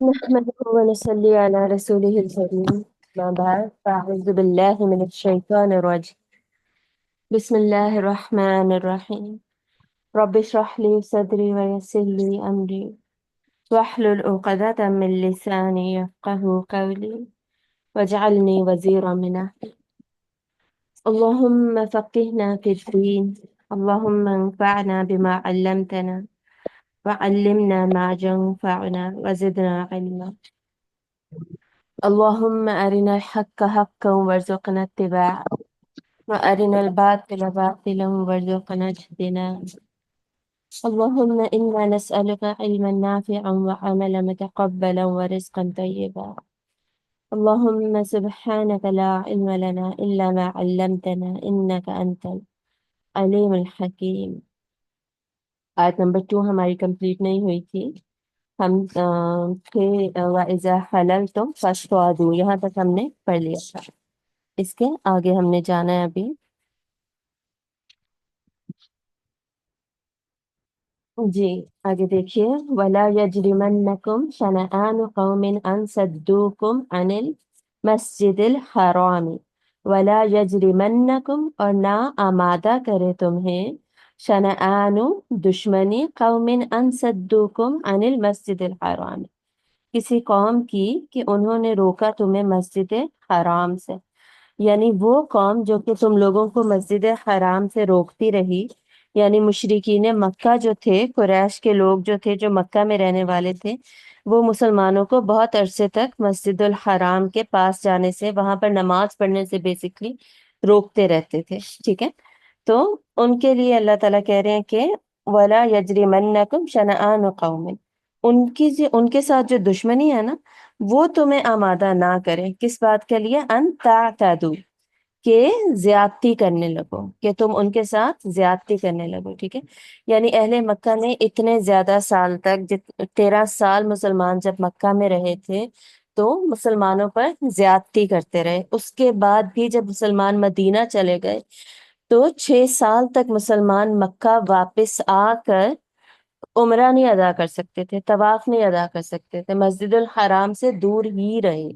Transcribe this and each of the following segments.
نحمده ونصلي على رسوله الكريم. ما بعد فأعوذ بالله من الشيطان الرجيم. بسم الله الرحمن الرحيم. رب اشرح لي صدري ويسر لي أمري واحلل عقدة من لساني يفقه قولي واجعلني وزيرا من أهلي. اللهم فقهنا في الدين. اللهم انفعنا بما علمتنا وعلمنا ما ينفعنا وزدنا علما. اللهم أرنا الحق حقا وارزقنا اتباعه وأرنا الباطل باطلا وارزقنا اجتنابه. اللهم إنا نسألك علما نافعا وعملا متقبلا ورزقا طيبا. اللهم سبحانك لا علم لنا إلا ما علمتنا إنك أنت العليم الحكيم. آیت نمبر 2 ہماری کمپلیٹ نہیں ہوئی تھی. ہم تھے وَإِذَا حَلَلْتُمْ فَاصْطَادُوا، یہاں تک ہم نے پڑھ لیا تھا. اس کے آگے ہم نے جانا ہے ابھی. جی آگے دیکھیے. وَلَا يَجْرِمَنَّكُمْ شَنَآنُ قَوْمٍ أَن صَدُّوكُمْ عَنِ الْمَسْجِدِ الْحَرَامِ وَلَا يَجْرِمَنَّكُمْ، اور نہ آمادہ کرے تمہیں، شَنَآنُ دشمنی، قَوْمٍ أَن صَدُّوكُمْ عَنِ الْمَسْجِدِ الْحَرَامِ، کسی قوم کی کہ انہوں نے روکا تمہیں مسجد حرام سے. یعنی وہ قوم جو کہ تم لوگوں کو مسجد حرام سے روکتی رہی، یعنی مشرکین مکہ جو تھے، قریش کے لوگ جو تھے جو مکہ میں رہنے والے تھے، وہ مسلمانوں کو بہت عرصے تک مسجد الحرام کے پاس جانے سے، وہاں پر نماز پڑھنے سے بیسکلی روکتے رہتے تھے. ٹھیک ہے، تو ان کے لیے اللہ تعالیٰ کہہ رہے ہیں کہ وَلَا يَجْرِمَنَّكُمْ شَنَآنُ قَوْمٍ، ان کے ساتھ جو دشمنی ہے نا، وہ تمہیں آمادہ نہ کرے. کس بات کے لیے؟ ان تعتدوا، کہ زیادتی کرنے لگو، کہ تم ان کے ساتھ زیادتی کرنے لگو. ٹھیک ہے، یعنی اہل مکہ نے اتنے زیادہ سال تک 13 سال مسلمان جب مکہ میں رہے تھے تو مسلمانوں پر زیادتی کرتے رہے. اس کے بعد بھی جب مسلمان مدینہ چلے گئے تو 6 سال تک مسلمان مکہ واپس آ کر عمرہ نہیں ادا کر سکتے تھے، طواف نہیں ادا کر سکتے تھے، مسجد الحرام سے دور ہی رہے.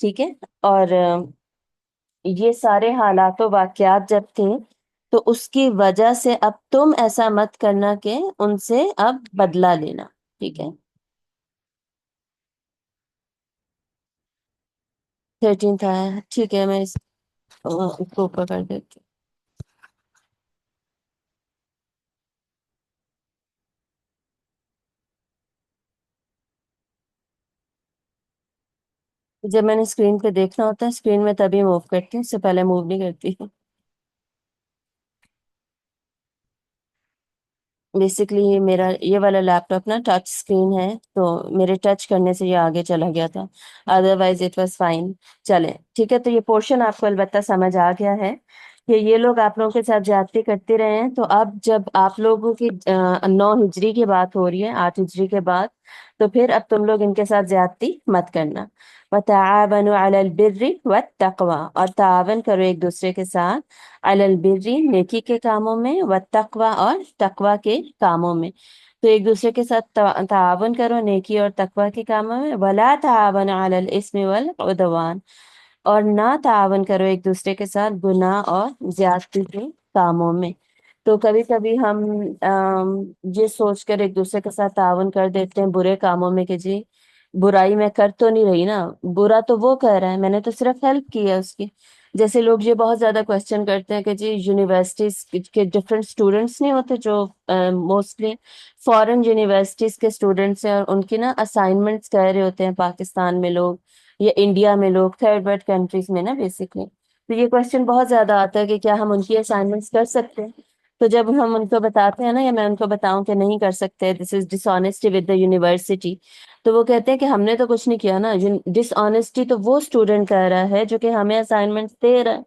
ٹھیک ہے، اور یہ سارے حالات و واقعات جب تھے تو اس کی وجہ سے اب تم ایسا مت کرنا کہ ان سے اب بدلہ لینا. ٹھیک ہے، 13 تھا. ٹھیک ہے، میں اس کو اوپر کر دیتی ہوں. جب میں نے اسکرین پہ دیکھنا ہوتا ہے اسکرین میں تبھی موو کرتی ہوں، اس سے پہلے موو نہیں کرتی. بیسکلی میرا یہ والا لیپ ٹاپ نا ٹچ اسکرین ہے، تو میرے ٹچ کرنے سے یہ آگے چلا گیا تھا، ادروائز اٹ واز فائن. چلیں ٹھیک ہے، تو یہ پورشن آپ کو البتہ سمجھ آ گیا ہے کہ یہ لوگ آپ لوگوں کے ساتھ زیادتی کرتے رہے ہیں. تو اب جب آپ لوگوں کی 9 ہجری کی بات ہو رہی ہے، 8 ہجری کے بعد، تو پھر اب تم لوگ ان کے ساتھ زیادتی مت کرنا. وَتَعَاوَنُوا عَلَى الْبِرِّ وَالتَّقْوَى، اور تعاون کرو ایک دوسرے کے ساتھ، علی البر، نیکی کے کاموں میں، والتقوی، اور تقوی کے کاموں میں. تو ایک دوسرے کے ساتھ تعاون کرو نیکی اور تقوی کے کاموں میں. ولا تعاون علی الاثم والعدوان، اور نہ تعاون کرو ایک دوسرے کے ساتھ گناہ اور زیادتی کے کاموں میں. تو کبھی کبھی ہم یہ سوچ کر ایک دوسرے کے ساتھ تعاون کر دیتے ہیں برے کاموں میں کہ جی برائی میں کر تو نہیں رہی نا، برا تو وہ کر رہا ہے، میں نے تو صرف ہیلپ کی ہے اس کی. جیسے لوگ یہ بہت زیادہ کوشچن کرتے ہیں کہ جی یونیورسٹیز کے ڈفرینٹ اسٹوڈنٹس نہیں ہوتے جو موسٹلی فورن یونیورسٹیز کے اسٹوڈنٹس ہیں، اور ان کی نا اسائنمنٹس کر رہے ہوتے ہیں پاکستان میں لوگ یا انڈیا میں لوگ، تھرڈ ورلڈ کنٹریز میں نا بیسکلی. تو یہ کوشچن بہت زیادہ آتا ہے کہ کیا ہم ان کی اسائنمنٹس کر سکتے ہیں. تو جب ہم ان کو بتاتے ہیں نا، یا میں ان کو بتاؤں کہ نہیں کر سکتے، دس از ڈس آنیسٹی ود دا یونیورسٹی، تو وہ کہتے ہیں کہ ہم نے تو کچھ نہیں کیا نا. ڈس آنیسٹی تو وہ اسٹوڈنٹ کر رہا ہے جو کہ ہمیں اسائنمنٹ دے رہا ہے.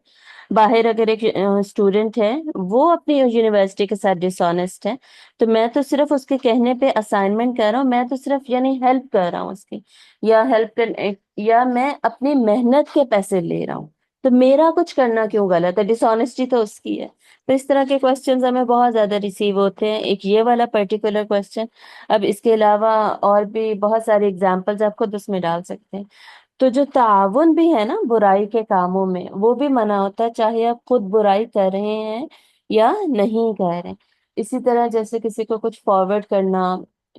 باہر اگر ایک اسٹوڈنٹ ہے وہ اپنی یونیورسٹی کے ساتھ ڈس آنیسٹ ہے، تو میں تو صرف اس کے کہنے پہ اسائنمنٹ کر رہا ہوں، میں تو صرف یعنی ہیلپ کر رہا ہوں اس کی، یا ہیلپ کر، یا میں اپنی محنت کے پیسے لے رہا ہوں. تو میرا کچھ کرنا کیوں غلط ہے؟ ڈس آنیسٹی تو اس کی ہے. تو اس طرح کے کوشچنز ہمیں بہت زیادہ ریسیو ہوتے ہیں. ایک یہ والا پرٹیکولر کوشچن. اب اس کے علاوہ اور بھی بہت ساری اگزامپلز آپ خود اس میں ڈال سکتے ہیں. تو جو تعاون بھی ہے نا برائی کے کاموں میں، وہ بھی منع ہوتا ہے، چاہے آپ خود برائی کر رہے ہیں یا نہیں کر رہے ہیں. اسی طرح جیسے کسی کو کچھ فارورڈ کرنا،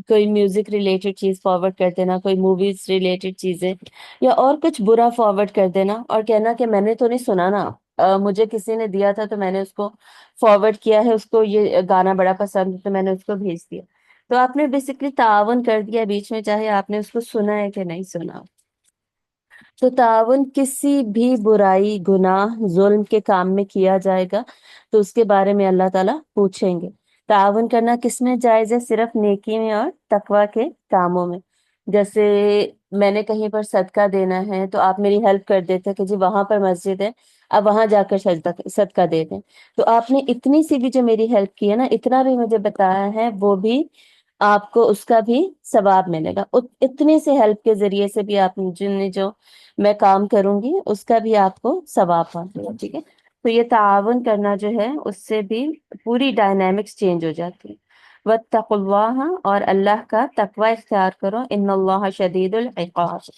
کوئی میوزک ریلیٹڈ چیز فارورڈ کر دینا، کوئی موویز ریلیٹڈ چیزیں، یا اور کچھ برا فارورڈ کر دینا اور کہنا کہ میں نے تو نہیں سنا نا، مجھے کسی نے دیا تھا تو میں نے اس کو فارورڈ کیا ہے، اس کو یہ گانا بڑا پسند ہے تو میں نے اس کو بھیج دیا. تو آپ نے بیسکلی تعاون کر دیا بیچ میں، چاہے آپ نے اس کو سنا ہے کہ نہیں سنا. تو تعاون کسی بھی برائی، گناہ، ظلم کے کام میں کیا جائے گا تو اس کے بارے میں اللہ تعالیٰ پوچھیں گے. تعاون کرنا کس میں جائز ہے؟ صرف نیکی میں اور تقوی کے کاموں میں. جیسے میں نے کہیں پر صدقہ دینا ہے تو آپ میری ہیلپ کر دیتے کہ جی وہاں پر مسجد ہے، اب وہاں جا کر صدقہ دے دیں. تو آپ نے اتنی سی بھی جو میری ہیلپ کی ہے نا، اتنا بھی مجھے بتایا ہے، وہ بھی آپ کو اس کا بھی ثواب ملے گا. اتنی سی ہیلپ کے ذریعے سے بھی آپ نے جو میں کام کروں گی اس کا بھی آپ کو ثواب پہنچے گا. ٹھیک ہے. تو یہ تعاون کرنا جو ہے اس سے بھی پوری ڈائنامکس چینج ہو جاتی ہے. واتقوا اللہ، اور اللہ کا تقوی اختیار کرو. ان اللہ شدید العقاب،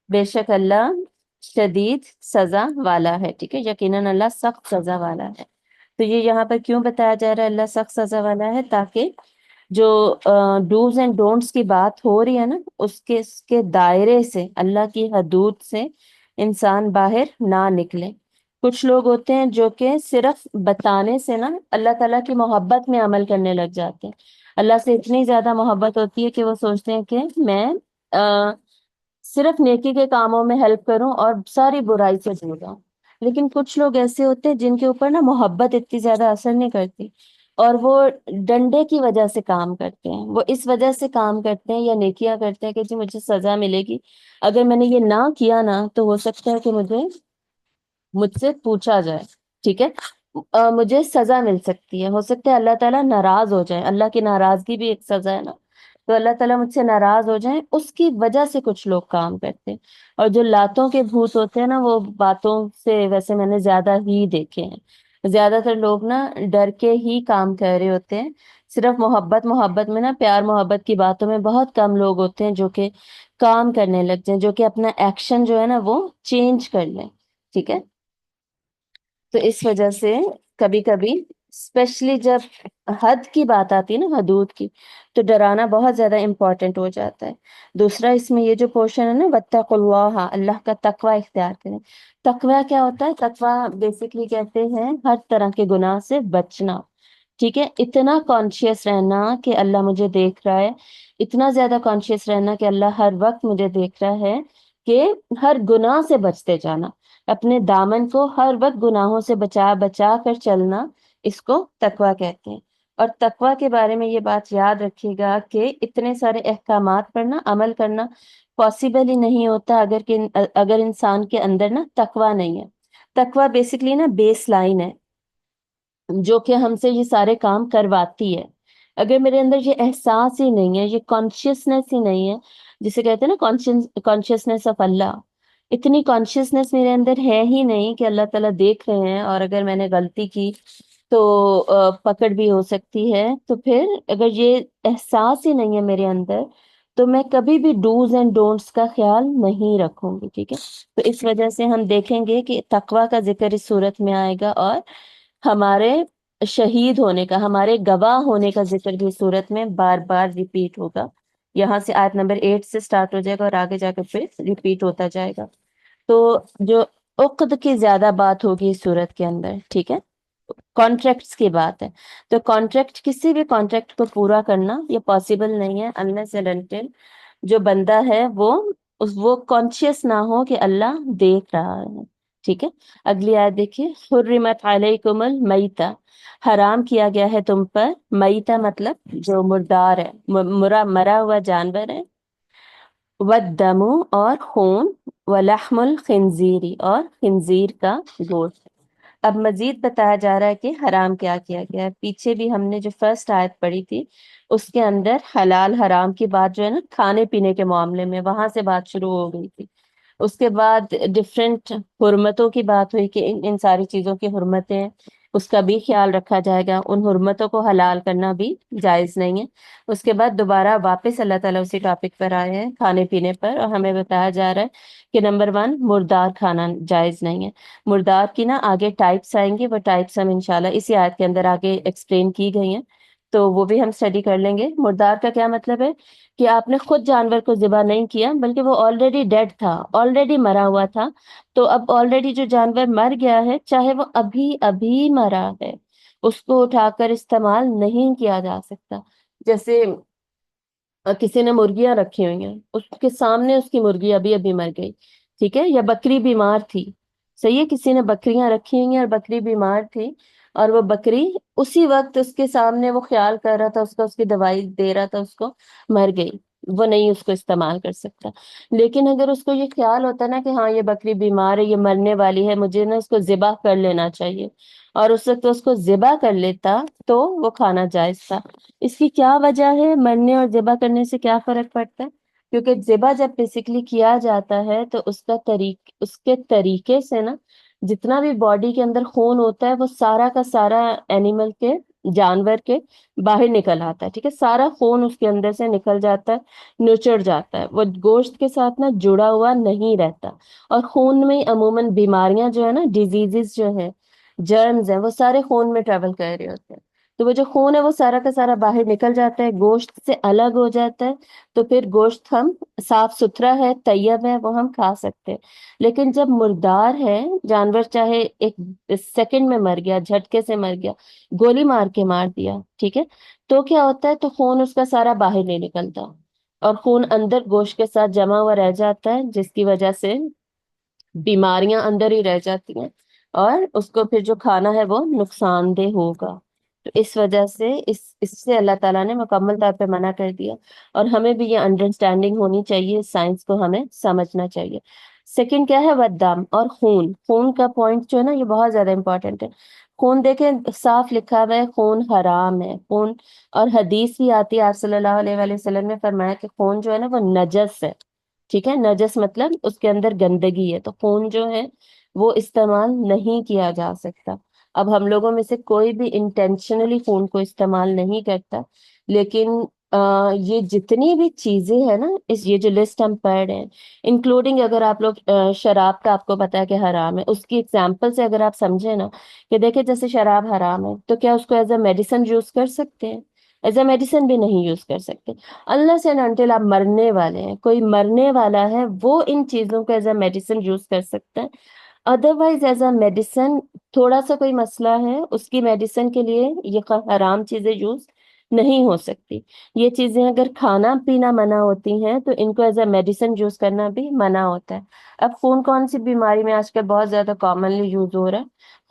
بے شک اللہ شدید سزا والا ہے. ٹھیک ہے، یقیناً اللہ سخت سزا والا ہے. تو یہ یہاں پر کیوں بتایا جا رہا ہے اللہ سخت سزا والا ہے؟ تاکہ جو ڈوز اینڈ ڈونٹس کی بات ہو رہی ہے نا، اس کے دائرے سے، اللہ کی حدود سے انسان باہر نہ نکلے. کچھ لوگ ہوتے ہیں جو کہ صرف بتانے سے نا اللہ تعالیٰ کی محبت میں عمل کرنے لگ جاتے ہیں. اللہ سے اتنی زیادہ محبت ہوتی ہے کہ وہ سوچتے ہیں کہ میں صرف نیکی کے کاموں میں ہیلپ کروں اور ساری برائی سے دور رہوں. لیکن کچھ لوگ ایسے ہوتے ہیں جن کے اوپر نا محبت اتنی زیادہ اثر نہیں کرتی، اور وہ ڈنڈے کی وجہ سے کام کرتے ہیں. وہ اس وجہ سے کام کرتے ہیں یا نیکیاں کرتے ہیں کہ جی مجھے سزا ملے گی، اگر میں نے یہ نہ کیا نا تو ہو سکتا ہے کہ مجھ سے پوچھا جائے. ٹھیک ہے، مجھے سزا مل سکتی ہے، ہو سکتا ہے اللہ تعالیٰ ناراض ہو جائے. اللہ کی ناراضگی بھی ایک سزا ہے نا. تو اللہ تعالیٰ مجھ سے ناراض ہو جائیں، اس کی وجہ سے کچھ لوگ کام کرتے ہیں. اور جو لاتوں کے بھوت ہوتے ہیں نا، وہ باتوں سے ویسے میں نے زیادہ ہی دیکھے ہیں. زیادہ تر لوگ نا ڈر کے ہی کام کر رہے ہوتے ہیں. صرف محبت محبت میں نا، پیار محبت کی باتوں میں بہت کم لوگ ہوتے ہیں جو کہ کام کرنے لگ جائیں، جو کہ اپنا ایکشن جو ہے نا وہ چینج کر لیں. ٹھیک ہے. تو اس وجہ سے کبھی کبھی اسپیشلی جب حد کی بات آتی ہے نا، حدود کی، تو ڈرانا بہت زیادہ امپورٹنٹ ہو جاتا ہے. دوسرا اس میں یہ جو پورشن ہے نا، واتقوا اللہ، اللہ کا تقوی اختیار کریں. تقوی کیا ہوتا ہے؟ تقوی بیسکلی کہتے ہیں ہر طرح کے گناہ سے بچنا. ٹھیک ہے، اتنا کانشیس رہنا کہ اللہ مجھے دیکھ رہا ہے، اتنا زیادہ کانشیس رہنا کہ اللہ ہر وقت مجھے دیکھ رہا ہے، کہ ہر گناہ سے بچتے جانا، اپنے دامن کو ہر وقت گناہوں سے بچا بچا کر چلنا، اس کو تقوی کہتے ہیں. اور تقوی کے بارے میں یہ بات یاد رکھیے گا کہ اتنے سارے احکامات پر نا عمل کرنا پاسبل ہی نہیں ہوتا اگر انسان کے اندر نا تقوی نہیں ہے. تقوی بیسکلی نا بیس لائن ہے جو کہ ہم سے یہ سارے کام کرواتی ہے. اگر میرے اندر یہ احساس ہی نہیں ہے، یہ کانشیسنیس ہی نہیں ہے، جسے کہتے ہیں نا کانشیسنیس آف اللہ، اتنی کانشیسنیس میرے اندر ہے ہی نہیں کہ اللہ تعالیٰ دیکھ رہے ہیں اور اگر میں نے غلطی کی تو پکڑ بھی ہو سکتی ہے. تو پھر اگر یہ احساس ہی نہیں ہے میرے اندر تو میں کبھی بھی ڈوز اینڈ ڈونٹس کا خیال نہیں رکھوں گی. ٹھیک ہے. تو اس وجہ سے ہم دیکھیں گے کہ تقوی کا ذکر اس صورت میں آئے گا، اور ہمارے شہید ہونے کا، ہمارے گواہ ہونے کا ذکر بھی صورت میں بار بار ریپیٹ ہوگا. یہاں سے آیت نمبر 8 سے سٹارٹ ہو جائے گا اور آگے جا کے پھر ریپیٹ ہوتا جائے گا. تو جو عقد کی زیادہ بات ہوگی اس صورت کے اندر. ٹھیک ہے، کانٹریکٹس کی بات ہے. تو کانٹریکٹ، کسی بھی کانٹریکٹ کو پورا کرنا یہ پاسبل نہیں ہے unless and until جو بندہ ہے وہ کانشیس نہ ہو کہ اللہ دیکھ رہا ہے. ٹھیک ہے. اگلی آیت دیکھیے، حرمت علیکم المیتہ، حرام کیا گیا ہے تم پر، میتہ مطلب جو مردار ہے، مرا ہوا جانور ہے، والدم اور خون، ولحم الخنزیری اور خنزیر کا گوشت. اب مزید بتایا جا رہا ہے کہ حرام کیا کیا گیا ہے. پیچھے بھی ہم نے جو فرسٹ آیت پڑھی تھی اس کے اندر حلال حرام کی بات جو ہے نا کھانے پینے کے معاملے میں، وہاں سے بات شروع ہو گئی تھی. اس کے بعد ڈفرینٹ حرمتوں کی بات ہوئی کہ ان ساری چیزوں کی حرمتیں اس کا بھی خیال رکھا جائے گا، ان حرمتوں کو حلال کرنا بھی جائز نہیں ہے۔ اس کے بعد دوبارہ واپس اللہ تعالیٰ اسی ٹاپک پر آئے ہیں، کھانے پینے پر، اور ہمیں بتایا جا رہا ہے کہ نمبر 1 مردار کھانا جائز نہیں ہے۔ مردار کی نا آگے ٹائپس آئیں گی، وہ ٹائپس ہم انشاءاللہ اسی آیت کے اندر آگے ایکسپلین کی گئی ہیں، تو وہ بھی ہم اسٹڈی کر لیں گے۔ مردار کا کیا مطلب ہے کہ آپ نے خود جانور کو ذبح نہیں کیا، بلکہ وہ آلریڈی ڈیڈ تھا، آلریڈی مرا ہوا تھا، تو اب آلریڈی جو جانور مر گیا ہے، چاہے وہ ابھی ابھی مرا ہے، اس کو اٹھا کر استعمال نہیں کیا جا سکتا۔ جیسے کسی نے مرغیاں رکھی ہوئی ہیں، اس کے سامنے اس کی مرغی ابھی ابھی مر گئی، ٹھیک ہے، یا بکری بیمار تھی، صحیح ہے، کسی نے بکریاں رکھی ہوئی ہیں اور بکری بیمار تھی، اور وہ بکری اسی وقت اس کے سامنے وہ خیال کر رہا تھا اس کا، اس کی دوائی دے رہا تھا اس کو، مر گئی، وہ نہیں اس کو استعمال کر سکتا۔ لیکن اگر اس کو یہ خیال ہوتا نا کہ ہاں یہ بکری بیمار ہے، یہ مرنے والی ہے، مجھے نا اس کو ذبح کر لینا چاہیے، اور اس وقت اس کو ذبح کر لیتا، تو وہ کھانا جائز تھا۔ اس کی کیا وجہ ہے؟ مرنے اور ذبح کرنے سے کیا فرق پڑتا ہے؟ کیونکہ ذبح جب بیسیکلی کیا جاتا ہے تو اس کے طریقے سے نا جتنا بھی باڈی کے اندر خون ہوتا ہے وہ سارا کا سارا اینیمل کے، جانور کے باہر نکل آتا ہے، ٹھیک ہے، سارا خون اس کے اندر سے نکل جاتا ہے، نچڑ جاتا ہے، وہ گوشت کے ساتھ نا جڑا ہوا نہیں رہتا، اور خون میں عموماً بیماریاں جو ہے نا، ڈیزیزز جو ہیں، جرمز ہیں، وہ سارے خون میں ٹریول کر رہے ہوتے ہیں، تو وہ جو خون ہے وہ سارا کا سارا باہر نکل جاتا ہے، گوشت سے الگ ہو جاتا ہے، تو پھر گوشت ہم صاف ستھرا ہے، طیب ہے، وہ ہم کھا سکتے ہیں۔ لیکن جب مردار ہے جانور، چاہے ایک سیکنڈ میں مر گیا، جھٹکے سے مر گیا، گولی مار کے مار دیا، ٹھیک ہے، تو کیا ہوتا ہے، تو خون اس کا سارا باہر نہیں نکلتا، اور خون اندر گوشت کے ساتھ جمع ہوا رہ جاتا ہے، جس کی وجہ سے بیماریاں اندر ہی رہ جاتی ہیں، اور اس کو پھر جو کھانا ہے وہ نقصان دہ ہوگا۔ تو اس وجہ سے اس سے اللہ تعالیٰ نے مکمل طور پہ منع کر دیا، اور ہمیں بھی یہ انڈرسٹینڈنگ ہونی چاہیے، اس سائنس کو ہمیں سمجھنا چاہیے۔ سیکنڈ کیا ہے؟ ودم، اور خون، خون کا پوائنٹ جو ہے نا یہ بہت زیادہ امپورٹنٹ ہے۔ خون دیکھیں صاف لکھا ہوا ہے، خون حرام ہے، خون، اور حدیث بھی آتی ہے، آپ صلی اللہ علیہ وآلہ وسلم نے فرمایا کہ خون جو ہے نا وہ نجس ہے، ٹھیک ہے، نجس مطلب اس کے اندر گندگی ہے، تو خون جو ہے وہ استعمال نہیں کیا جا سکتا۔ اب ہم لوگوں میں سے کوئی بھی انٹینشنلی خون کو استعمال نہیں کرتا، لیکن یہ جتنی بھی چیزیں ہیں نا، یہ جو لسٹ ہم پڑھ رہے ہیں، انکلوڈنگ اگر آپ لوگ شراب کا آپ کو پتا ہے کہ حرام ہے، اس کی اگزامپل سے اگر آپ سمجھیں نا کہ دیکھیں جیسے شراب حرام ہے، تو کیا اس کو ایز اے میڈیسن یوز کر سکتے ہیں؟ ایز اے میڈیسن بھی نہیں یوز کر سکتے، اللہ سے انٹل آپ مرنے والے ہیں، کوئی مرنے والا ہے وہ ان چیزوں کو ایز اے میڈیسن یوز کر سکتا ہے، ادروائز ایز اے میڈیسن تھوڑا سا کوئی مسئلہ ہے، اس کی میڈیسن کے لیے یہ حرام چیزیں یوز نہیں ہو سکتی۔ یہ چیزیں اگر کھانا پینا منع ہوتی ہیں تو ان کو ایز اے میڈیسن یوز کرنا بھی منع ہوتا ہے۔ اب خون کون سی بیماری میں آج کل بہت زیادہ کامنلی یوز ہو رہا ہے؟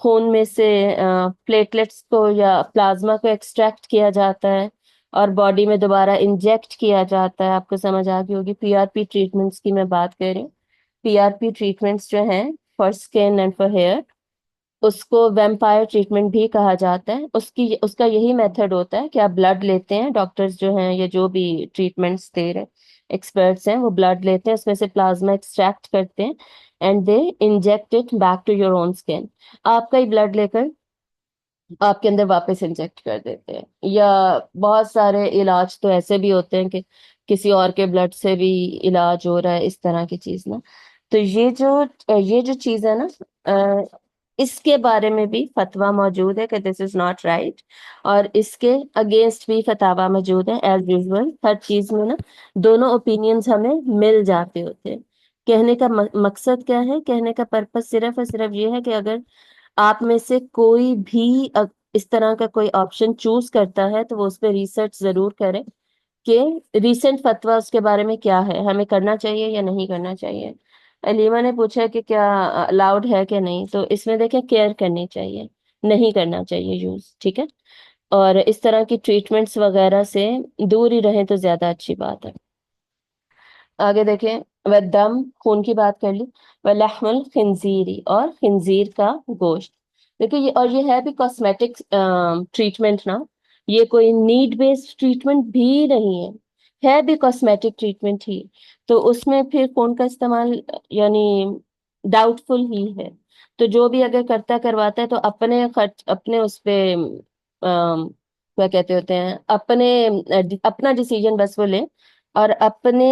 خون میں سے پلیٹلیٹس کو یا پلازما کو ایکسٹریکٹ کیا جاتا ہے، اور باڈی میں دوبارہ انجیکٹ کیا جاتا ہے۔ آپ کو سمجھ آ گئی ہوگی، پی آر پی ٹریٹمنٹس کی میں بات کر رہی ہوں۔ پی آر پی ٹریٹمنٹس جو ہیں for skin and for hair, اس کو ویمپائر ٹریٹمنٹ بھی کہا جاتا ہے۔ اس کا یہی میتھڈ ہوتا ہے کہ آپ بلڈ لیتے ہیں، ڈاکٹرز جو ہیں یا جو بھی ٹریٹمنٹس دے رہے ایکسپرٹس ہیں، وہ بلڈ لیتے ہیں، اس میں سے پلازما ایکسٹریکٹ کرتے ہیں، and they inject it back to your own skin. آپ کا ہی بلڈ لے کر آپ کے اندر واپس انجیکٹ کر دیتے ہیں، یا بہت سارے علاج تو ایسے بھی ہوتے ہیں کہ کسی اور کے بلڈ سے بھی علاج ہو رہا ہے، اس طرح کی چیز نا۔ تو یہ جو چیز ہے نا، اس کے بارے میں بھی فتویٰ موجود ہے کہ دس از ناٹ رائٹ، اور اس کے اگینسٹ بھی فتاویٰ موجود ہے۔ ایز یوزول ہر چیز میں نا دونوں اوپینینز ہمیں مل جاتے ہوتے ہیں۔ کہنے کا مقصد کیا ہے؟ کہنے کا پرپس صرف اور صرف یہ ہے کہ اگر آپ میں سے کوئی بھی اس طرح کا کوئی آپشن چوز کرتا ہے تو وہ اس پہ ریسرچ ضرور کرے کہ ریسنٹ فتویٰ اس کے بارے میں کیا ہے، ہمیں کرنا چاہیے یا نہیں کرنا چاہیے۔ علیمہ نے پوچھا کہ کیا الاؤڈ ہے کہ نہیں، تو اس میں دیکھیں کیئر کرنی چاہیے، نہیں کرنا چاہیے یوز، ٹھیک ہے، اور اس طرح کی ٹریٹمنٹس وغیرہ سے دور ہی رہیں تو زیادہ اچھی بات ہے۔ آگے دیکھیں، ودم، خون کی بات کر لی، ولحم الخنزیری، اور خنزیر کا گوشت۔ دیکھیں یہ ہے بھی کاسمیٹک ٹریٹمنٹ نا، یہ کوئی نیڈ بیسڈ ٹریٹمنٹ بھی نہیں ہے بھی کاسمیٹک ٹریٹمنٹ ہی، تو اس میں پھر خون کا استعمال یعنی ڈاؤٹ فل ہی ہے۔ تو جو بھی اگر کرتا کرواتا ہے تو اپنے خرچ اپنے اس پہ کیا کہتے ہوتے ہیں اپنے اپنا ڈیسیجن بس وہ لے، اور اپنے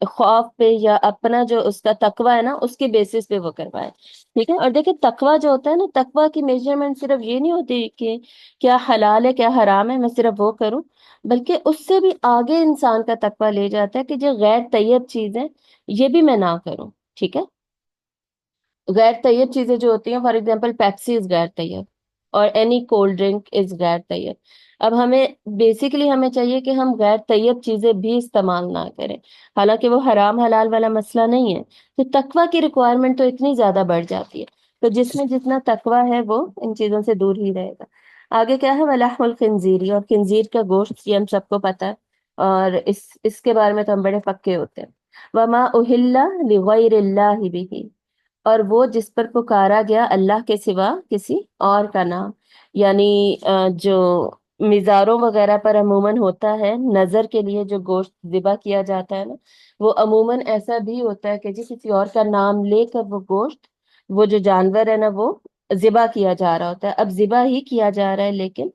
خوف پہ یا اپنا جو اس کا تقوی ہے نا اس کے بیسس پہ وہ کروائے، ٹھیک ہے۔ اور دیکھیں تقوی جو ہوتا ہے نا، تقوی کی میجرمنٹ صرف یہ نہیں ہوتی کہ کیا حلال ہے کیا حرام ہے میں صرف وہ کروں، بلکہ اس سے بھی آگے انسان کا تقوی لے جاتا ہے کہ جو غیر طیب چیز ہے یہ بھی میں نہ کروں، ٹھیک ہے۔ غیر طیب چیزیں جو ہوتی ہیں، فار ایگزامپل پیپسی از غیر طیب، اور اینی کولڈ ڈرنک از غیر طیب۔ اب ہمیں بیسیکلی ہمیں چاہیے کہ ہم غیر طیب چیزیں بھی استعمال نہ کریں، حالانکہ وہ حرام حلال والا مسئلہ نہیں ہے۔ تو تقوی کی ریکوائرمنٹ تو اتنی زیادہ بڑھ جاتی ہے، تو جس میں جتنا تقوی ہے وہ ان چیزوں سے دور ہی رہے گا۔ آگے کیا ہے، وَلَحْمُ الْخِنْزِيرِ، اور خنزیر کا گوشت، یہ ہم سب کو پتہ ہے، اور اس کے بارے میں تو ہم بڑے پکے ہوتے ہیں۔ وَمَا أُهِلَّ لِغَيْرِ اللَّهِ بِهِ، اور وہ جس پر پکارا گیا اللہ کے سوا کسی اور کا نام، یعنی جو مزاروں وغیرہ پر عموماً ہوتا ہے نظر کے لیے جو گوشت ذبح کیا جاتا ہے نا، وہ عموماً ایسا بھی ہوتا ہے کہ جی کسی اور کا نام لے کر وہ گوشت، وہ جو جانور ہے نا وہ ذبح کیا جا رہا ہوتا ہے۔ اب ذبح ہی کیا جا رہا ہے لیکن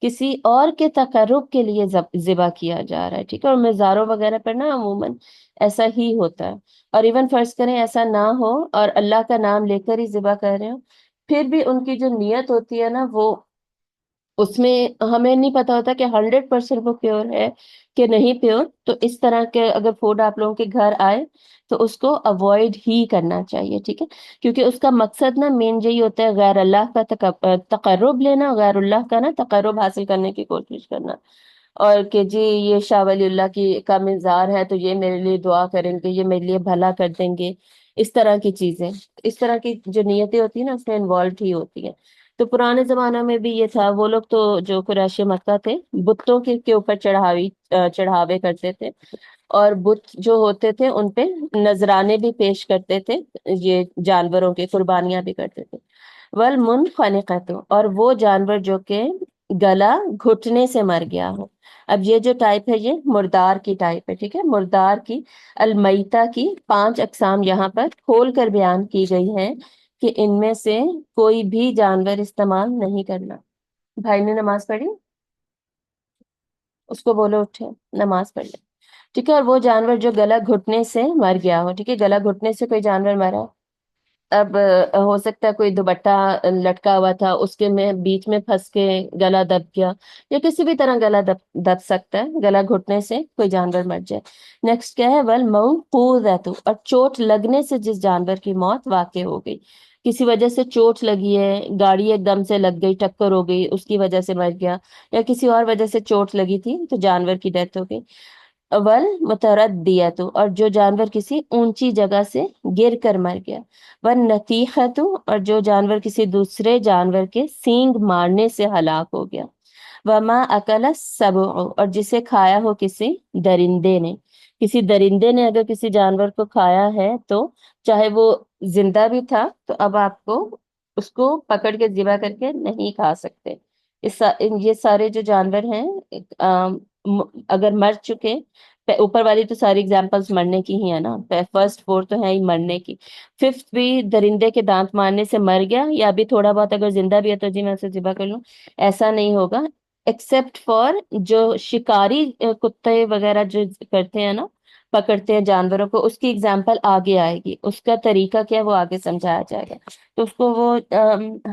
کسی اور کے تقرب کے لیے ذبح کیا جا رہا ہے، ٹھیک ہے۔ اور مزاروں وغیرہ پر نا عموماً ایسا ہی ہوتا ہے، اور ایون فرض کریں ایسا نہ ہو اور اللہ کا نام لے کر ہی ذبح کر رہے ہو، پھر بھی ان کی جو نیت ہوتی ہے نا وہ اس میں ہمیں نہیں پتا ہوتا کہ 100% وہ پیور ہے کہ نہیں پیور۔ تو اس طرح کے اگر فوڈ آپ لوگوں کے گھر آئے تو اس کو اوائڈ ہی کرنا چاہیے، ٹھیک ہے، کیونکہ اس کا مقصد نا مین یہی ہوتا ہے غیر اللہ کا تقرب لینا، غیر اللہ کا نا تقرب حاصل کرنے کی کوشش کرنا، اور کہ جی یہ شاہ ولی اللہ کی کا مزار ہے تو یہ میرے لیے دعا کریں گے، یہ میرے لیے بھلا کر دیں گے، اس طرح کی چیزیں، اس طرح کی جو نیتیں ہوتی ہیں نا اس میں انوالوڈ ہی ہوتی ہیں۔ تو پرانے زمانوں میں بھی یہ تھا، وہ لوگ تو جو قریش مکہ تھے بتوں کے اوپر چڑھاوے کرتے تھے، اور بت جو ہوتے تھے ان پہ نذرانے بھی پیش کرتے تھے، یہ جانوروں کے قربانیاں بھی کرتے تھے۔ والمنخنقۃ، اور وہ جانور جو کہ گلا گھٹنے سے مر گیا ہو۔ اب یہ جو ٹائپ ہے یہ مردار کی ٹائپ ہے، ٹھیک ہے، مردار کی المیتہ کی 5 اقسام یہاں پر کھول کر بیان کی گئی ہیں کہ ان میں سے کوئی بھی جانور استعمال نہیں کرنا۔ بھائی نے نماز پڑھی، اس کو بولو اٹھے نماز پڑھ لے، ٹھیک ہے۔ اور وہ جانور جو گلا گھٹنے سے مر گیا ہو، ٹھیک ہے، گلا گھٹنے سے کوئی جانور مرا، اب ہو سکتا ہے کوئی دوپٹہ لٹکا ہوا تھا اس کے میں بیچ میں پھنس کے گلا دب گیا، یا کسی بھی طرح گلا دب سکتا ہے، گلا گھٹنے سے کوئی جانور مر جائے۔ نیکسٹ کیا ہے، والموقوذۃ، اور چوٹ لگنے سے جس جانور کی موت واقع ہو گئی، کسی وجہ سے چوٹ لگی ہے، گاڑی ایک دم سے لگ گئی، ٹکر ہو گئی، اس کی وجہ سے مر گیا، یا کسی اور وجہ سے چوٹ لگی تھی تو جانور کی ڈیتھ ہو گئی۔ اول متردیت، اور جو جانور کسی اونچی جگہ سے گر کر مر گیا۔ والنتیخۃ، اور جو جانور کسی دوسرے جانور کے سینگ مارنے سے ہلاک ہو گیا۔ وما اکل السبع، اور جسے کھایا ہو کسی درندے نے، کسی درندے نے اگر کسی جانور کو کھایا ہے تو چاہے وہ زندہ بھی تھا تو اب آپ کو اس کو پکڑ کے ذبح کر کے نہیں کھا سکتے۔ یہ سارے جو جانور ہیں اگر مر چکے، اوپر والی تو ساری اگزامپلس مرنے کی ہی ہے نا، فرسٹ 4 تو ہے ہی مرنے کی، 5th بھی درندے کے دانت مارنے سے مر گیا، یا بھی تھوڑا بہت اگر زندہ بھی ہے تو جی میں اسے ذبح کر لوں، ایسا نہیں ہوگا، ایکسپٹ فار جو شکاری کتے وغیرہ جو کرتے ہیں نا، پکڑتے ہیں جانوروں کو، اس کی اگزامپل آگے آئے گی، اس کا طریقہ کیا ہے وہ آگے سمجھایا جائے گا، تو اس کو وہ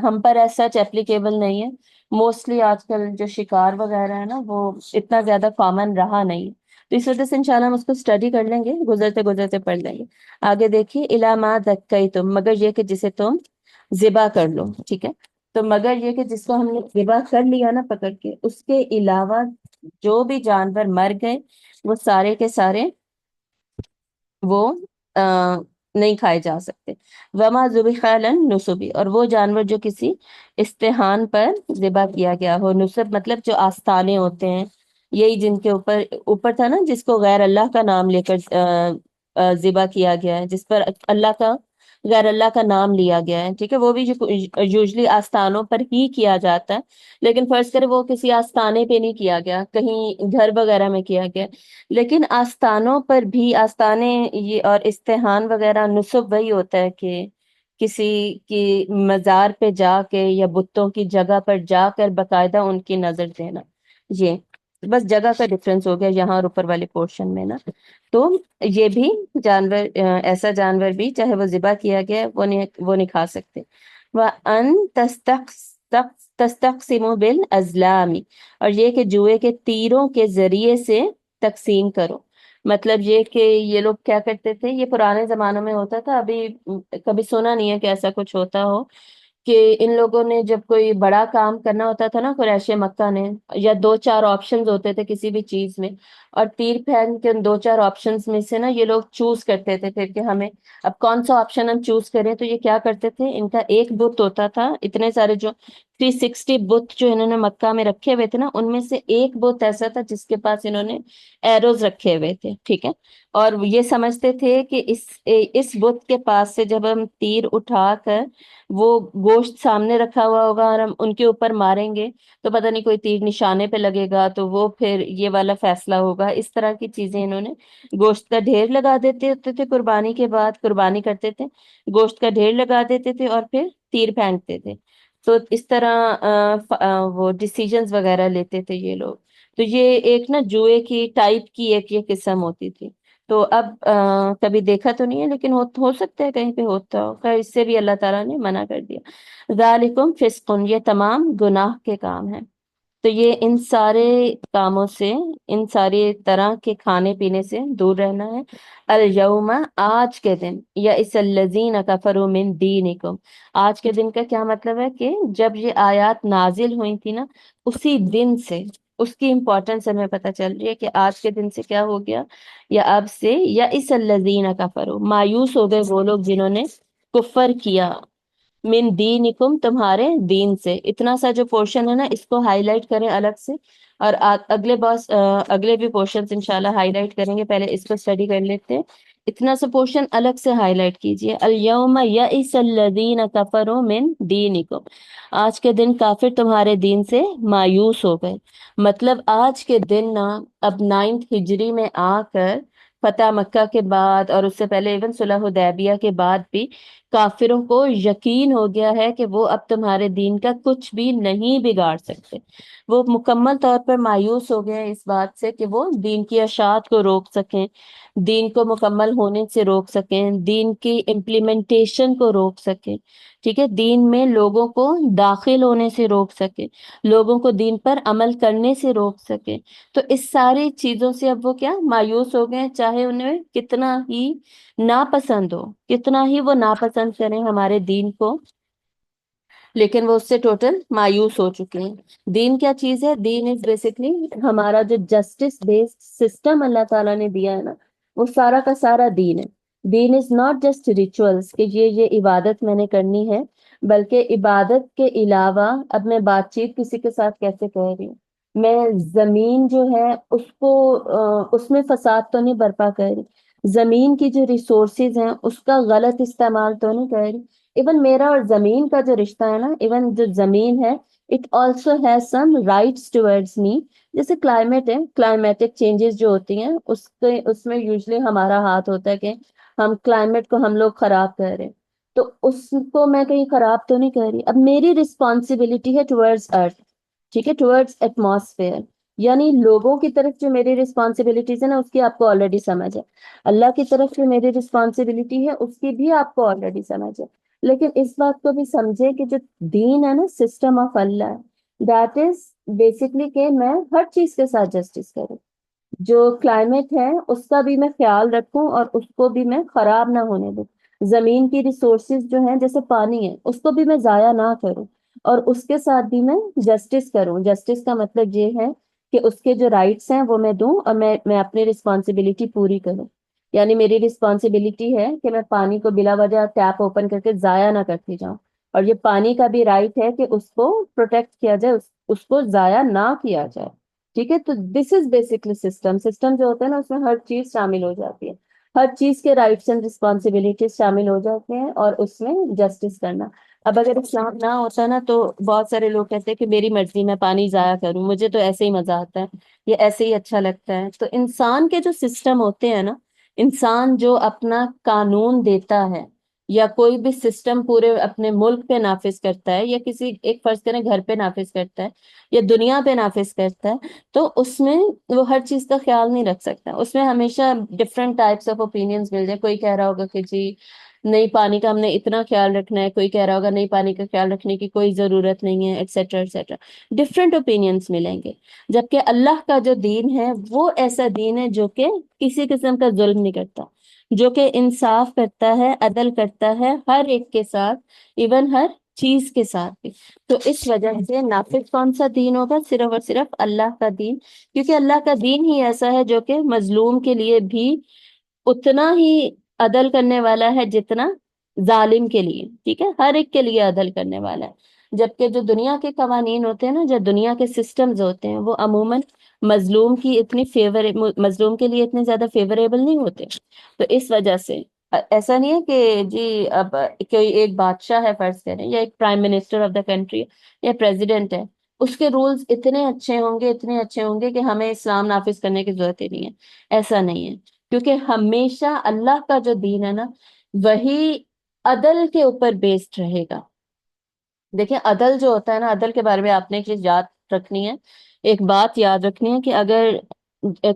ہم پر ایسا اپلیکیبل نہیں ہے۔ موسٹلی آج کل جو شکار وغیرہ ہے نا وہ اتنا زیادہ کامن رہا نہیں، تو اس وجہ سے انشاءاللہ ہم اس کو اسٹڈی کر لیں گے، گزرتے گزرتے پڑھ لیں گے۔ آگے دیکھیے، الا ما ذکیتم، مگر یہ کہ جسے تم ذبح کر لو، ٹھیک ہے، تو مگر یہ کہ جس کو ہم نے ذبح کر لیا نا پکڑ کے، اس کے علاوہ جو بھی جانور مر گئے وہ سارے کے سارے وہ نہیں کھائے جا سکتے۔ وما ذبح علی النصب، اور وہ جانور جو کسی استحان پر ذبح کیا گیا ہو، نصب مطلب جو آستانے ہوتے ہیں، یہی جن کے اوپر تھا نا جس کو غیر اللہ کا نام لے کر ذبح کیا گیا ہے، جس پر غیر اللہ کا نام لیا گیا ہے، ٹھیک ہے، وہ بھی یوزلی آستانوں پر ہی کیا جاتا ہے، لیکن فرض کرے وہ کسی آستانے پہ نہیں کیا گیا، کہیں گھر وغیرہ میں کیا گیا، لیکن آستانوں پر بھی، آستانے یہ اور استحان وغیرہ نصب وہی ہوتا ہے کہ کسی کی مزار پہ جا کے یا بتوں کی جگہ پر جا کر باقاعدہ ان کی نظر دینا، یہ بس جگہ کا ڈفرنس ہو گیا یہاں اور اوپر والے پورشن میں نا۔ تو یہ بھی جانور، ایسا جانور بھی چاہے وہ ذبح کیا گیا ہے، وہ نہیں کھا سکتے۔ وَأَن تَسْتَقْسِمُوا بِالْأَزْلَامِ، اور یہ کہ جوئے کے تیروں کے ذریعے سے تقسیم کرو۔ مطلب یہ کہ یہ لوگ کیا کرتے تھے، یہ پرانے زمانوں میں ہوتا تھا، ابھی کبھی سنا نہیں ہے کہ ایسا کچھ ہوتا ہو، کہ ان لوگوں نے جب کوئی بڑا کام کرنا ہوتا تھا نا قریش مکہ نے، یا دو چار آپشنز ہوتے تھے کسی بھی چیز میں، اور تیر پھینک کے ان دو چار آپشنز میں سے نا یہ لوگ چوز کرتے تھے پھر کہ ہمیں اب کون سا آپشن ہم چوز کریں۔ تو یہ کیا کرتے تھے، ان کا ایک بت ہوتا تھا، اتنے سارے جو 360 بت جو انہوں نے مکہ میں رکھے ہوئے تھے نا، ان میں سے ایک بت ایسا تھا جس کے پاس انہوں نے ایروز رکھے ہوئے تھے، ٹھیک ہے، اور یہ سمجھتے تھے کہ اس بت کے پاس سے جب ہم تیر اٹھا کر وہ گوشت سامنے رکھا ہوا ہوگا اور ہم ان کے اوپر ماریں گے تو پتہ نہیں کوئی تیر نشانے پہ لگے گا تو وہ پھر یہ والا فیصلہ ہوگا۔ اس طرح کی چیزیں انہوں نے، گوشت کا ڈھیر لگا دیتے ہوتے تھے قربانی کے بعد، قربانی کرتے تھے، گوشت کا ڈھیر لگا دیتے تھے اور پھر تیر پھینکتے تھے۔ تو اس طرح وہ ڈیسیجنز وغیرہ لیتے تھے یہ لوگ۔ تو یہ ایک نا جوئے کی ٹائپ کی ایک یہ قسم ہوتی تھی۔ تو اب کبھی دیکھا تو نہیں ہے لیکن ہو سکتا ہے کہیں پہ ہوتا ہو، خیر اس سے بھی اللہ تعالیٰ نے منع کر دیا۔ ذالکم فسق، یہ تمام گناہ کے کام ہیں۔ تو یہ ان سارے کاموں سے، ان ساری طرح کے کھانے پینے سے دور رہنا ہے۔ الیوم، آج کے دن، یا اس الذین کفروا من دینکم، آج کے دن کا کیا مطلب ہے کہ جب یہ آیات نازل ہوئی تھی نا اسی دن سے اس کی امپورٹنس ہمیں پتہ چل رہی ہے کہ آج کے دن سے کیا ہو گیا، یا اب سے، یا اس الذین کفروا، مایوس ہو گئے وہ لوگ جنہوں نے کفر کیا، من دینکم، تمہارے دین سے۔ اتنا سا جو پورشن ہے نا اس کو ہائی لائٹ کریں الگ سے، اور اگلے بھی پورشنز انشاءاللہ ہائی لائٹ کریں گے، پہلے اس کو اسٹڈی کر لیتے ہیں۔ اتنا سا پورشن الگ سے ہائی لائٹ کیجئے، الیوم یئس الذین کفروا من دینکم، آج کے دن کافر تمہارے دین سے مایوس ہو گئے۔ مطلب آج کے دن نا اب 9 ہجری میں آ کر، فتح مکہ کے بعد اور اس سے پہلے ایون صلح حدیبیہ کے بعد بھی کافروں کو یقین ہو گیا ہے کہ وہ اب تمہارے دین کا کچھ بھی نہیں بگاڑ سکتے۔ وہ مکمل طور پر مایوس ہو گئے ہیں اس بات سے کہ وہ دین کی اشاعت کو روک سکیں، دین کو مکمل ہونے سے روک سکیں، دین کی امپلیمنٹیشن کو روک سکیں، ٹھیک ہے، دین میں لوگوں کو داخل ہونے سے روک سکیں، لوگوں کو دین پر عمل کرنے سے روک سکیں۔ تو اس ساری چیزوں سے اب وہ کیا مایوس ہو گئے ہیں، چاہے انہیں کتنا ہی ناپسند ہو، کتنا ہی وہ ناپسند کریں ہمارے دین کو، لیکن وہ اس سے ٹوٹل مایوس ہو چکے ہیں۔ دین کیا چیز ہے؟ دین از بیسکلی ہمارا جو جسٹس بیسڈ سسٹم اللہ تعالیٰ نے دیا ہے نا، وہ سارا کا سارا دین ہے۔ دین از ناٹ جسٹ ریچولس کہ یہ عبادت میں نے کرنی ہے، بلکہ عبادت کے علاوہ اب میں بات چیت کسی کے ساتھ کیسے کر رہی ہوں، میں زمین جو ہے اس کو اس میں فساد تو نہیں برپا کر رہی، زمین کی جو ریسورسز ہیں اس کا غلط استعمال تو نہیں کر رہی۔ ایون میرا اور زمین کا جو رشتہ ہے نا، ایون جو زمین ہے it also has some rights towards me. جیسے کلائمیٹ ہے، کلائمیٹک چینجز جو ہوتی ہیں اس میں یوزلی ہمارا ہاتھ ہوتا ہے کہ ہم کلائمیٹ کو ہم لوگ خراب کر رہے ہیں، تو اس کو میں کہیں خراب تو نہیں کر رہی، اب میری رسپانسبلٹی ہے ٹورڈز ارتھ، ٹھیک ہے، ٹورڈز ایٹماسفیئر، یعنی لوگوں کی طرف جو میری رسپانسبلٹیز ہے نا اس کی آپ کو آلریڈی سمجھ ہے، اللہ کی طرف جو میری رسپانسبلٹی ہے اس کی بھی آپ کو آلریڈی سمجھ ہے۔ لیکن اس بات کو بھی سمجھے کہ جو دین ہے نا سسٹم آف اللہ ہے، دیٹ از بیسکلی کہ میں ہر چیز کے ساتھ جسٹس کروں، جو کلائمیٹ ہے اس کا بھی میں خیال رکھوں اور اس کو بھی میں خراب نہ ہونے دوں، زمین کی ریسورسز جو ہیں جیسے پانی ہے اس کو بھی میں ضائع نہ کروں، اور اس کے ساتھ بھی میں جسٹس کروں۔ جسٹس کا مطلب یہ ہے کہ اس کے جو رائٹس ہیں وہ میں دوں اور میں اپنی رسپانسبلٹی پوری کروں۔ یعنی میری رسپانسبلٹی ہے کہ میں پانی کو بلا وجہ ٹیپ اوپن کر کے ضائع نہ کرتی جاؤں، اور یہ پانی کا بھی رائٹ ہے کہ اس کو پروٹیکٹ کیا جائے، اس کو ضائع نہ کیا جائے، ٹھیک ہے۔ تو دس از بیسکلی سسٹم جو ہوتا ہے نا اس میں ہر چیز شامل ہو جاتی ہے، ہر چیز کے رائٹس اینڈ رسپانسبلٹیز شامل ہو جاتے ہیں، اور اس میں جسٹس کرنا۔ اب اگر اسلام نہ ہوتا نا تو بہت سارے لوگ کہتے ہیں کہ میری مرضی، میں پانی ضائع کروں، مجھے تو ایسے ہی مزہ آتا ہے، یہ ایسے ہی اچھا لگتا ہے۔ تو انسان کے جو سسٹم ہوتے ہیں نا، انسان جو اپنا قانون دیتا ہے، یا کوئی بھی سسٹم پورے اپنے ملک پہ نافذ کرتا ہے، یا کسی ایک فرض کریں گھر پہ نافذ کرتا ہے یا دنیا پہ نافذ کرتا ہے، تو اس میں وہ ہر چیز کا خیال نہیں رکھ سکتا. اس میں ہمیشہ ڈفرینٹ ٹائپس آف اوپینینس مل جائیں. کوئی کہہ رہا ہوگا کہ جی نہیں پانی کا ہم نے اتنا خیال رکھنا ہے، کوئی کہہ رہا ہوگا نہیں پانی کا خیال رکھنے کی کوئی ضرورت نہیں ہے، ایٹسٹرا ایٹسٹرا. ڈفرینٹ اوپینینس ملیں گے. جبکہ اللہ کا جو دین ہے وہ ایسا دین ہے جو کہ کسی قسم کا ظلم نہیں کرتا، جو کہ انصاف کرتا ہے، عدل کرتا ہے ہر ایک کے ساتھ، ایون ہر چیز کے ساتھ بھی. تو اس وجہ سے نافذ کون سا دین ہوگا؟ صرف اور صرف اللہ کا دین. کیونکہ اللہ کا دین ہی ایسا ہے جو کہ مظلوم کے لیے بھی اتنا ہی عدل کرنے والا ہے جتنا ظالم کے لیے. ٹھیک ہے، ہر ایک کے لیے عدل کرنے والا ہے. جبکہ جو دنیا کے قوانین ہوتے ہیں نا، جو دنیا کے سسٹمز ہوتے ہیں، وہ عموماً مظلوم کی اتنی مظلوم کے لیے اتنے زیادہ فیوریبل نہیں ہوتے. تو اس وجہ سے ایسا نہیں ہے کہ جی اب کوئی ایک بادشاہ ہے فرض کریں، یا ایک prime minister of the country یا پریزیڈنٹ ہے، اس کے رولز اتنے اچھے ہوں گے، اتنے اچھے ہوں گے کہ ہمیں اسلام نافذ کرنے کی ضرورت ہی نہیں ہے. ایسا نہیں ہے. کیونکہ ہمیشہ اللہ کا جو دین ہے نا، وہی عدل کے اوپر بیسڈ رہے گا. دیکھیں عدل جو ہوتا ہے نا، عدل کے بارے میں آپ نے ایک چیز یاد رکھنی ہے، ایک بات یاد رکھنی ہے کہ اگر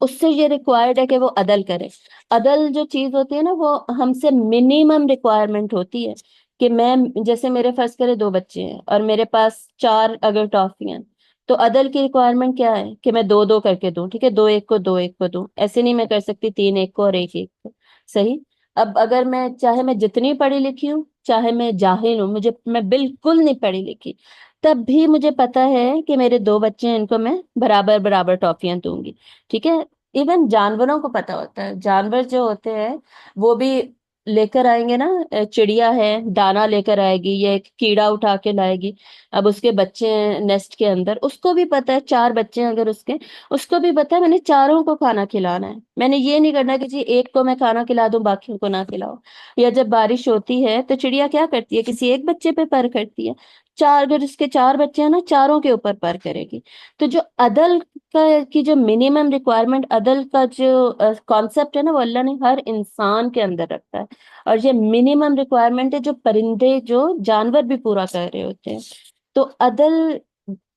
اس سے یہ ریکوائرڈ ہے کہ وہ عدل کرے. عدل جو چیز ہوتی ہے نا، وہ ہم سے منیمم ریکوائرمنٹ ہوتی ہے. کہ میں جیسے میرے فرض کرے 2 بچے ہیں اور میرے پاس 4 اگر ٹافی ہیں، تو عدل کی ریکوائرمنٹ کیا ہے کہ میں 2 2 کر کے دوں. ٹھیک ہے، 2 ایک کو 2 ایک کو دوں. ایسے نہیں میں کر سکتی 3 ایک کو اور 1 ایک کو. صحیح. اب اگر میں چاہے میں جتنی پڑھی لکھی ہوں، چاہے میں جاہل ہوں، میں بالکل نہیں پڑھی لکھی، تب بھی مجھے پتا ہے کہ میرے 2 بچے ہیں، ان کو میں برابر برابر ٹافیاں دوں گی. ٹھیک ہے. ایون جانوروں کو پتا ہوتا ہے. جانور جو ہوتے ہیں وہ بھی لے کر آئیں گے نا، چڑیا ہے دانا لے کر آئے گی، یا ایک کیڑا اٹھا کے لائے گی. اب اس کے بچے ہیں نیسٹ کے اندر، اس کو بھی پتا ہے 4 بچے ہیں اگر اس کو بھی پتا ہے میں نے چاروں کو کھانا کھلانا ہے. میں نے یہ نہیں کرنا کہ جی ایک کو میں کھانا کھلا دوں باقیوں کو نہ کھلاؤ. یا جب بارش ہوتی ہے تو چڑیا کیا کرتی ہے؟ کسی ایک بچے پہ پر کرتی ہے. اگر اس کے 4 بچے ہیں نا، چاروں کے اوپر پر کرے گی. تو جو عدل کی جو منیمم ریکوائرمنٹ، عدل کا جو کانسیپٹ ہے نا، وہ اللہ نے ہر انسان کے اندر رکھا ہے. اور یہ منیمم ریکوائرمنٹ ہے جو پرندے، جو جانور بھی پورا کر رہے ہوتے ہیں. تو عدل،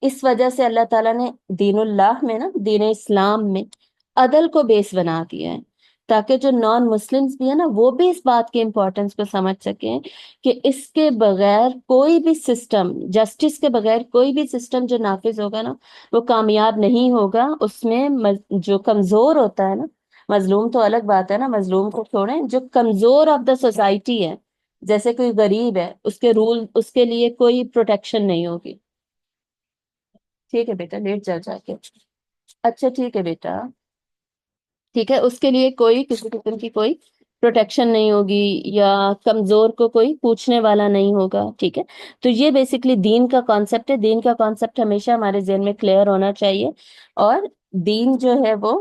اس وجہ سے اللہ تعالیٰ نے دین اللہ میں نا، دین اسلام میں عدل کو بیس بنا دیا ہے، تاکہ جو نان مسلمز بھی ہیں نا، وہ بھی اس بات کی امپورٹنس کو سمجھ سکیں کہ اس کے بغیر کوئی بھی سسٹم، جسٹس کے بغیر کوئی بھی سسٹم جو نافذ ہوگا نا، وہ کامیاب نہیں ہوگا. اس میں جو کمزور ہوتا ہے نا، مظلوم تو الگ بات ہے نا، مظلوم کو چھوڑیں، جو کمزور آف دا سوسائٹی ہے، جیسے کوئی غریب ہے، اس کے رول، اس کے لیے کوئی پروٹیکشن نہیں ہوگی. ٹھیک ہے بیٹا، لیٹ جا کے. اچھا ٹھیک ہے بیٹا. ٹھیک ہے، اس کے لیے کوئی کسی قسم کی کوئی پروٹیکشن نہیں ہوگی، یا کمزور کو کوئی پوچھنے والا نہیں ہوگا. ٹھیک ہے. تو یہ بیسیکلی دین کا کانسیپٹ ہے. دین کا کانسیپٹ ہمیشہ ہمارے ذہن میں کلیئر ہونا چاہیے. اور دین جو ہے وہ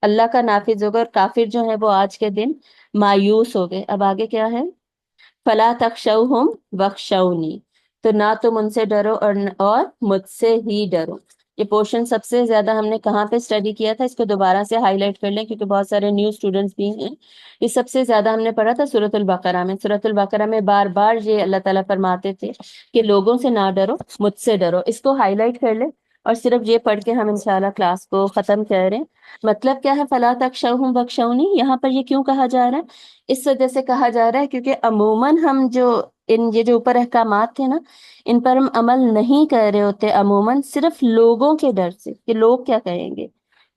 اللہ کا نافذ ہوگا، اور کافر جو ہے وہ آج کے دن مایوس ہو گئے. اب آگے کیا ہے؟ فلا تخشوہم وخشونی. تو نہ تم ان سے ڈرو، اور مجھ سے ہی ڈرو. یہ پورشن سب سے زیادہ ہم نے کہاں پہ اسٹڈی کیا تھا؟ اس کو دوبارہ سے ہائی لائٹ کر لیں کیونکہ بہت سارے نیو اسٹوڈنٹس بھی ہیں. یہ سب سے زیادہ ہم نے پڑھا تھا سورۃ البقرہ میں. سورۃ البقرہ میں بار بار یہ اللہ تعالیٰ فرماتے تھے کہ لوگوں سے نہ ڈرو، مجھ سے ڈرو. اس کو ہائی لائٹ کر لیں اور صرف یہ پڑھ کے ہم انشاءاللہ کلاس کو ختم کر رہے ہیں. مطلب کیا ہے فلا تخشوہم وخشونی؟ یہاں پر یہ کیوں کہا جا رہا ہے؟ اس وجہ سے کہا جا رہا ہے کیونکہ عموماً ہم جو یہ جو اوپر احکامات تھے نا، ان پر ہم عمل نہیں کر رہے ہوتے عموماً، صرف لوگوں کے ڈر سے کہ لوگ کیا کہیں گے،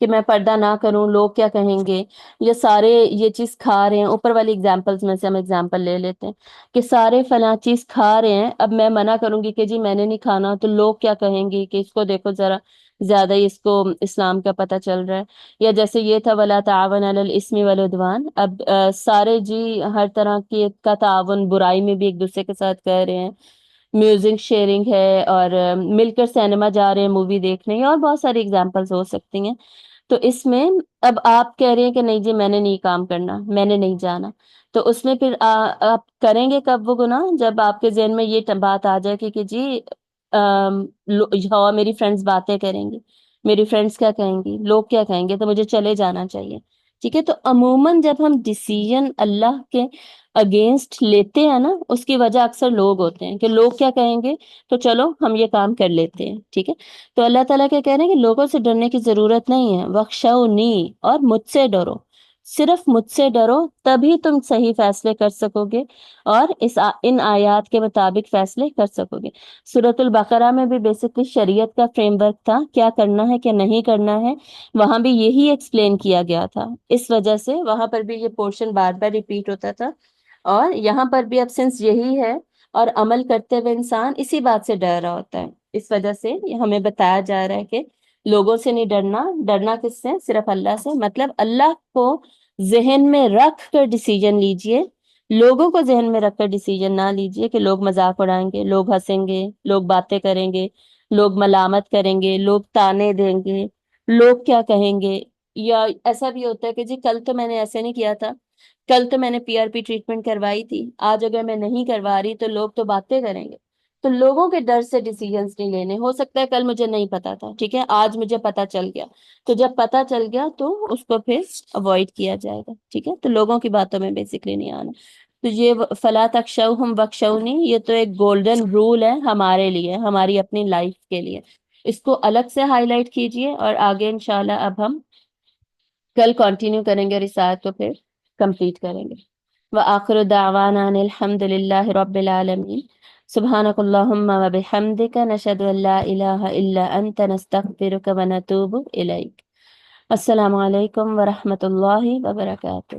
کہ میں پردہ نہ کروں لوگ کیا کہیں گے. یہ سارے یہ چیز کھا رہے ہیں، اوپر والی اگزامپلس میں سے ہم اگزامپل لے لیتے ہیں کہ سارے فلاں چیز کھا رہے ہیں، اب میں منع کروں گی کہ جی میں نے نہیں کھانا، تو لوگ کیا کہیں گے کہ اس کو دیکھو ذرا، زیادہ ہی اس کو اسلام کا پتہ چل رہا ہے. یا جیسے یہ تھا ولا تعاون علی الاسم والعدوان، اب سارے جی ہر طرح کی کا تعاون برائی میں بھی ایک دوسرے کے ساتھ کر رہے ہیں. میوزک شیئرنگ ہے، اور مل کر سینما جا رہے ہیں مووی دیکھنے، اور بہت ساری اگزامپلس ہو سکتی ہیں. تو اس میں اب آپ کہہ رہے ہیں کہ نہیں جی میں نے نہیں کام کرنا، میں نے نہیں جانا. تو اس میں پھر آپ کریں گے کب وہ گناہ؟ جب آپ کے ذہن میں یہ بات آ جائے کہ جی ہوا میری فرینڈس باتیں کریں گی، میری فرینڈس کیا کہیں گی، لوگ کیا کہیں گے، تو مجھے چلے جانا چاہیے. ٹھیک ہے، تو عموماً جب ہم ڈیسیژن اللہ کے اگینسٹ لیتے ہیں نا، اس کی وجہ اکثر لوگ ہوتے ہیں کہ لوگ کیا کہیں گے، تو چلو ہم یہ کام کر لیتے ہیں، ٹھیک ہے۔ تو اللہ تعالیٰ کیا کہہ رہے ہیں کہ لوگوں سے ڈرنے کی ضرورت نہیں ہے، وخشونی، اور مجھ سے ڈرو، صرف مجھ سے ڈرو، تبھی تم صحیح فیصلے کر سکو گے اور ان آیات کے مطابق فیصلے کر سکو گے۔ سورۃ البقرہ میں بھی بیسکلی شریعت کا فریم ورک تھا، کیا کرنا ہے کیا نہیں کرنا ہے، وہاں بھی یہی ایکسپلین کیا گیا تھا، اس وجہ سے وہاں پر بھی یہ پورشن بار بار ریپیٹ ہوتا تھا، اور یہاں پر بھی اب سنس یہی ہے اور عمل کرتے ہوئے انسان اسی بات سے ڈر رہا ہوتا ہے، اس وجہ سے یہ ہمیں بتایا جا رہا ہے کہ لوگوں سے نہیں ڈرنا، ڈرنا کس سے، صرف اللہ سے، مطلب اللہ کو ذہن میں رکھ کر ڈیسیجن لیجئے، لوگوں کو ذہن میں رکھ کر ڈیسیجن نہ لیجئے کہ لوگ مذاق اڑائیں گے، لوگ ہنسیں گے، لوگ باتیں کریں گے، لوگ ملامت کریں گے، لوگ تانے دیں گے، لوگ کیا کہیں گے، یا ایسا بھی ہوتا ہے کہ جی کل تو میں نے ایسے نہیں کیا تھا، کل تو میں نے پی آر پی ٹریٹمنٹ کروائی تھی، آج اگر میں نہیں کروا رہی تو لوگ تو باتیں کریں گے، تو لوگوں کے ڈر سے ڈیسیجنز نہیں لینے، ہو سکتا ہے کل مجھے نہیں پتا تھا، ٹھیک ہے، آج مجھے پتا چل گیا، تو جب پتا چل گیا تو اس کو پھر اوائڈ کیا جائے گا، ٹھیک ہے، تو لوگوں کی باتوں میں بیسکلی نہیں آنا۔ تو یہ فلا تخشوہم وخشونی، یہ تو ایک گولڈن رول ہے ہمارے لیے، ہماری اپنی لائف کے لیے، اس کو الگ سے ہائی لائٹ کیجئے، اور آگے انشاءاللہ اب ہم کل کنٹینیو کریں گے اور اس آیت کو پھر کمپلیٹ کریں گے۔ وآخر دعوانا ان الحمد للہ رب العالمین، سبحانک اللہم وبحمدک، نشہد ان لا الہ الا انت، نستغفرک ونتوب الیک۔ السلام علیکم ورحمۃ اللہ وبرکاتہ۔